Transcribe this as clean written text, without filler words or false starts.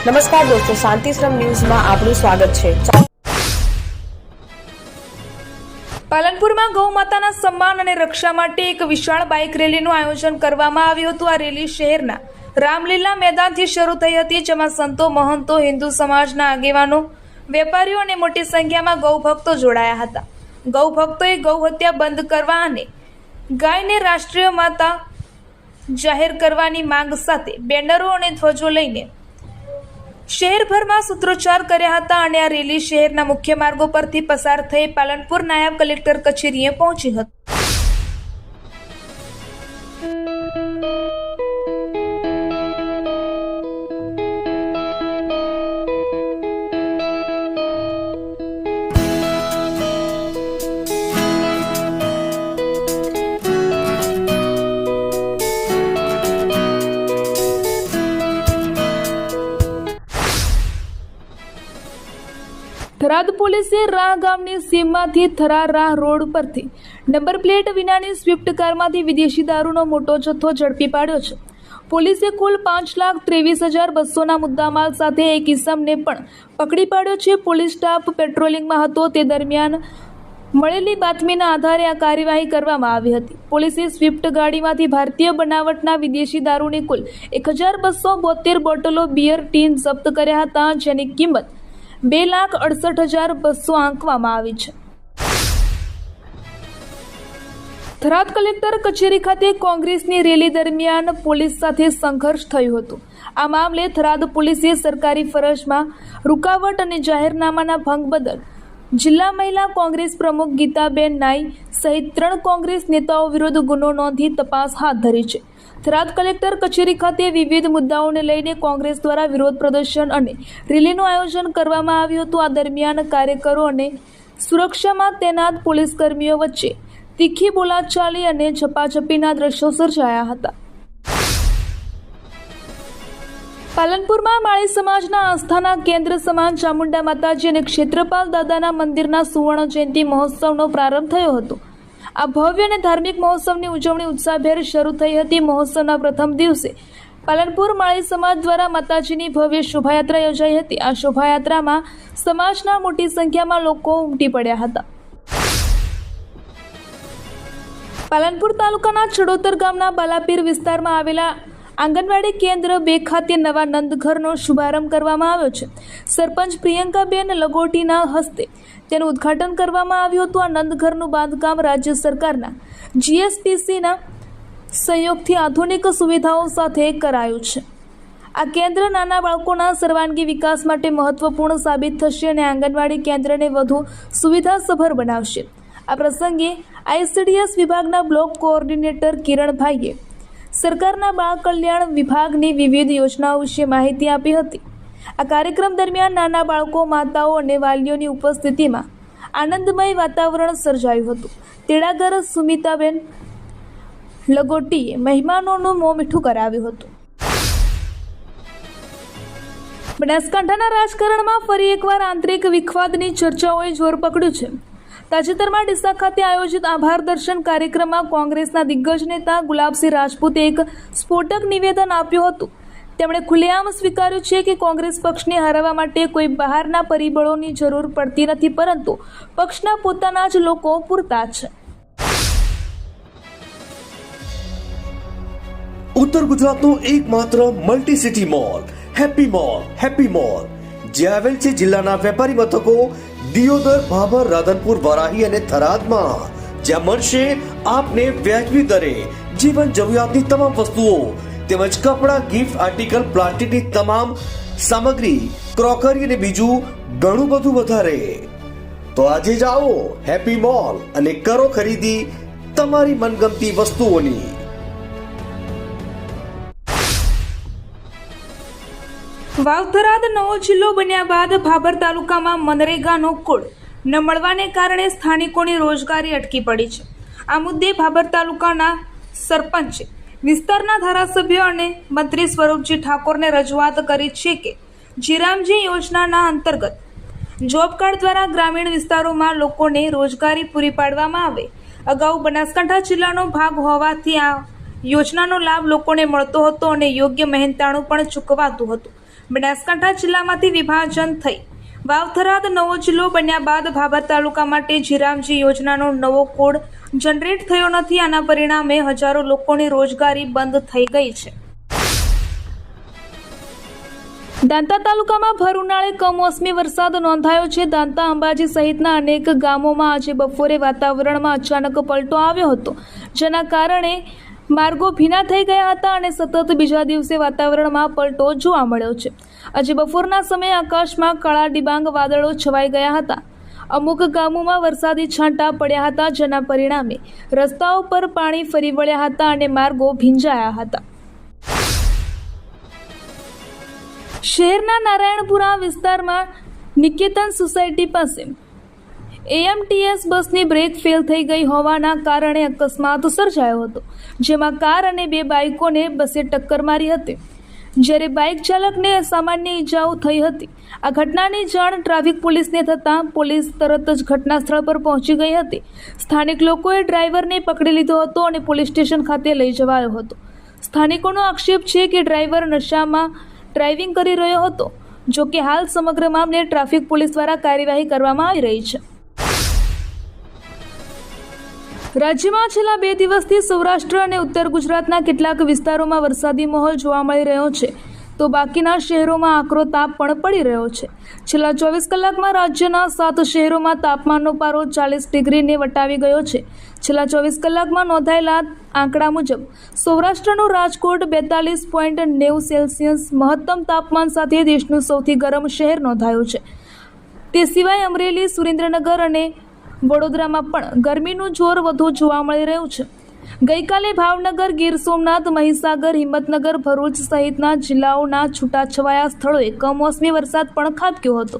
નમસ્કાર દોસ્તો, શાંતિશ્રમ ન્યૂઝમાં આપનું સ્વાગત છે। પાલનપુરમાં ગૌ માતાના સન્માન અને રક્ષા માટે એક વિશાળ બાઇક રેલીનું આયોજન કરવામાં આવ્યું હતું। આ રેલી શહેરના રામલીલા મેદાનથી શરૂ થઈ હતી, જેમાં સંતો, મહંતો, હિન્દુ સમાજના આગેવાનો, વેપારીઓ અને મોટી સંખ્યામાં ગૌ ભક્તો જોડાયા હતા। ગૌ ભક્તોએ ગૌ હત્યા બંધ કરવા અને ગાયને રાષ્ટ્રીય માતા જાહેર કરવાની માંગ સાથે બેનરો અને ધ્વજો લઈને શહેરભરમાં સૂત્રોચ્ચાર કર્યા હતા અને આ રેલી શહેરના મુખ્ય માર્ગો પરથી પસાર થઈ પાલનપુર નાયબ કલેક્ટર કચેરીએ પહોંચી હતી। થરાદ પોલીસે રાહ ગામની સીમમાંથી થરા રાહ રોડ પરથી નંબર પ્લેટ વિનાની સ્વિફ્ટ કારમાંથી વિદેશી દારૂનો મોટો જથ્થો ઝડપી પાડ્યો છે। પોલીસે કુલ 5,23,200ના મુદ્દામાલ સાથે એક ઇસમને પણ પકડી પાડ્યો છે। પોલીસ સ્ટાફ પેટ્રોલિંગમાં હતો તે દરમિયાન મળેલી બાતમીના આધારે આ કાર્યવાહી કરવામાં આવી હતી। પોલીસે સ્વિફ્ટ ગાડીમાંથી ભારતીય બનાવટના વિદેશી દારૂની કુલ 1,272 બોટલો બિયર ટીન જપ્ત કર્યા હતા, જેની કિંમત 2,68,200 આંકવામાં આવી છે। થરાદ કલેક્ટર કચેરી ખાતે કોંગ્રેસની રેલી દરમિયાન પોલીસ સાથે સંઘર્ષ થયું હતું। આ મામલે થરાદ પોલીસે સરકારી ફરજમાં રૂકાવટ અને જાહેરનામાના ભંગ બદલ જિલ્લા મહિલા કોંગ્રેસ પ્રમુખ ગીતાબેન નાઈ સહિત 3 કોંગ્રેસ નેતાઓ વિરુદ્ધ ગુનો નોંધી તપાસ હાથ ધરી છે। થરાદ કલેક્ટર કચેરી ખાતે વિવિધ મુદ્દાઓને લઈને કોંગ્રેસ દ્વારા વિરોધ પ્રદર્શન અને રેલીનું આયોજન કરવામાં આવ્યું હતું। આ દરમિયાન કાર્યકરો અને સુરક્ષામાં તૈનાત પોલીસ કર્મીઓ વચ્ચે તીખી બોલાચાલી અને ઝપાઝપીના દ્રશ્યો સર્જાયા હતા। પાલનપુરમાં માળી સમાજના આસ્થાના કેન્દ્ર સમાન ચામુંડા માતાજી અને ક્ષેત્રપાલ દાદાના મંદિરના સુવર્ણ જયંતિ મહોત્સવનો પ્રારંભ થયો હતો। આ ભવ્ય અને ધાર્મિક મહોત્સવની ઉજવણી ઉત્સાહભેર શરૂ થઈ હતી। મહોત્સવના પ્રથમ દિવસે પાલનપુર માળી સમાજ દ્વારા માતાજીની ભવ્ય શોભાયાત્રા યોજાઈ હતી। આ શોભાયાત્રામાં સમાજના મોટી સંખ્યામાં લોકો ઉમટી પડ્યા હતા। પાલનપુર તાલુકાના ચડોતર ગામના બાલાપીર વિસ્તારમાં આવેલા આંગણવાડી કેન્દ્ર 2 ખાતે નવા નંદઘરનો શુભારંભ કરવામાં આવ્યો છે। સરપંચ પ્રિયંકાબેન લગોટીના હસ્તે તેનું ઉદ્ઘાટન કરવામાં આવ્યું હતું। આ નંદઘરનું બાંધકામ રાજ્ય સરકારના GSPCના સહયોગથી આધુનિક સુવિધાઓ સાથે કરાયું છે। આ કેન્દ્ર નાના બાળકોના સર્વાંગી વિકાસ માટે મહત્વપૂર્ણ સાબિત થશે અને આંગણવાડી કેન્દ્રને વધુ સુવિધાસભર બનાવશે। આ પ્રસંગે ICDS વિભાગના બ્લોક કોઓર્ડિનેટર કિરણભાઈએ સરકારના બાળ કલ્યાણ વિભાગની વિવિધ યોજનાઓ વિશે માહિતી આપી હતી। આ કાર્યક્રમ દરમિયાન નાના બાળકો, માતાઓ અને વાલીઓની ઉપસ્થિતિમાં આનંદમય વાતાવરણ સર્જાયું હતું। તેડાગર સુમિતાબેન લગોટીએ મહેમાનોનું મોં મીઠું કરાવ્યું હતું। બનાસકાંઠાના રાજકારણમાં ફરી એકવાર આંતરિક વિખવાદની ચર્ચાઓએ જોર પકડ્યું છે। તાજેતરમાં ડીસા ખાતે આયોજિત આભાર દર્શન કાર્યક્રમમાં કોંગ્રેસના દિગ્ગજ નેતા ગુલાબસિંહ રાજપૂતે એક સ્ફોટક નિવેદન આપ્યું હતું। તેમણે ખુલ્લેઆમ સ્વીકાર્યું છે કે કોંગ્રેસ પક્ષને હરાવવા માટે કોઈ બહારના પરિબળોની જરૂર પડતી નથી, પરંતુ પક્ષના પોતાના જ લોકો પૂરતા છે। ઉત્તર ગુજરાતનો એકમાત્ર multi city mall happy mall જે આવેલ છે જિલ્લાના વેપારી મથકો દિયોદર, ભાભર, રાધનપુર, વારાહી અને થરાદમાં, જ્યાં મળશે આપને વ્યાજબી દરે જીવન જરૂરિયાતની તમામ વસ્તુઓ તેમજ કપડાં, ગિફ્ટ આર્ટિકલ, પ્લાસ્ટિકની તમામ સામગ્રી, ક્રોકરી અને બીજું ઘણું બધું વધારે। તો આજે જાઓ હેપી મોલ અને કરો ખરીદી તમારી મનગમતી વસ્તુઓની। વાવ-થરાદ નવો જિલ્લો બન્યા બાદ ભાભર તાલુકામાં મનરેગાનો કોડ ન મળવાને કારણે સ્થાનિકોની રોજગારી અટકી પડી છે। આ મુદ્દે ભાભર તાલુકાના સરપંચે વિસ્તારના ધારાસભ્ય અને મંત્રી સ્વરૂપજી ઠાકોરને રજૂઆત કરી છે કે જીરામજી યોજનાના અંતર્ગત જોબ કાર્ડ દ્વારા ગ્રામીણ વિસ્તારોમાં લોકોને રોજગારી પૂરી પાડવામાં આવે। અગાઉ બનાસકાંઠા જિલ્લાનો ભાગ હોવાથી આ યોજનાનો લાભ લોકોને મળતો હતો અને યોગ્ય મહેનતાણું પણ ચૂકવાતું હતું, બનાસકાંઠા જિલ્લામાંથી વિભાજન થઈ વાવ-થરાદ નવો જિલ્લો બન્યા બાદ ભાભર તાલુકા માટે જીરામજી યોજનાનો નવો કોડ જનરેટ થયો નથી. આના પરિણામે હજારો લોકોની રોજગારી બંધ થઈ ગઈ છે. દાંતા તાલુકામાં ભર ઉનાળે કમોસમી વરસાદ નોંધાયો છે. દાંતા, અંબાજી સહિતના અનેક ગામોમાં આજે બપોરે વાતાવરણમાં અચાનક પલટો આવ્યો હતો, જેના કારણે માર્ગો ભીના થઈ ગયા હતા અને સતત બીજા દિવસે વાતાવરણમાં પલટો જોવા મળ્યો છે. આજે બપોરના સમયે આકાશમાં કાળા ડિબાંગ વાદળો છવાઈ ગયા હતા. અમુક ગામોમાં વરસાદી છાંટા પડ્યા હતા, જેના પરિણામે રસ્તાઓ પર પાણી ફરી વળ્યા હતા અને માર્ગો ભીંજાયા હતા. શહેરના નારાયણપુરા વિસ્તારમાં નિકેતન સોસાયટી પાસે એએમટીએસ બસની બ્રેક ફેલ થઈ ગઈ હોવાના કારણે અકસ્માત સર્જાયો હતો, જેમાં કાર અને બે બાઇકોને બસે ટક્કર મારી હતી, જ્યારે બાઇક ચાલકને સામાન્ય ઈજાઓ થઈ હતી. આ ઘટનાની જાણ ટ્રાફિક પોલીસને થતાં પોલીસ તરત જ ઘટના સ્થળ પર પહોંચી ગઈ હતી. સ્થાનિક લોકોએ ડ્રાઈવરને પકડી લીધો હતો અને પોલીસ સ્ટેશન ખાતે લઈ જવાયો હતો. સ્થાનિકોનો આક્ષેપ છે કે ડ્રાઈવર નશામાં ડ્રાઇવિંગ કરી રહ્યો હતો. જો કે હાલ સમગ્ર મામલે ટ્રાફિક પોલીસ દ્વારા કાર્યવાહી કરવામાં આવી રહી છે. રાજ્યમાં છેલ્લા 2 દિવસથી સૌરાષ્ટ્ર અને ઉત્તર ગુજરાતના કેટલાક વિસ્તારોમાં વરસાદી માહોલ જોવા મળી રહ્યો છે, તો બાકીના શહેરોમાં આકરો તાપ પણ પડી રહ્યો છે. છેલ્લા 24 કલાકમાં રાજ્યના 7 શહેરોમાં તાપમાનનો પારો 40 ડિગ્રીને વટાવી ગયો છે. છેલ્લા 24 કલાકમાં નોંધાયેલા આંકડા મુજબ સૌરાષ્ટ્રનું રાજકોટ 42.90 સેલ્સિયસ મહત્તમ તાપમાન સાથે દેશનું સૌથી ગરમ શહેર નોંધાયું છે. તે સિવાય અમરેલી, સુરેન્દ્રનગર અને વડોદરામાં પણ ગરમીનું જોર વધુ જોવા મળી રહ્યું છે. ગઈકાલે ભાવનગર, ગીર સોમનાથ, મહીસાગર, હિંમતનગર, ભરૂચ સહિતના જિલ્લાઓના છૂટાછવાયા સ્થળોએ કમોસમી વરસાદ પણ ખાબક્યો હતો.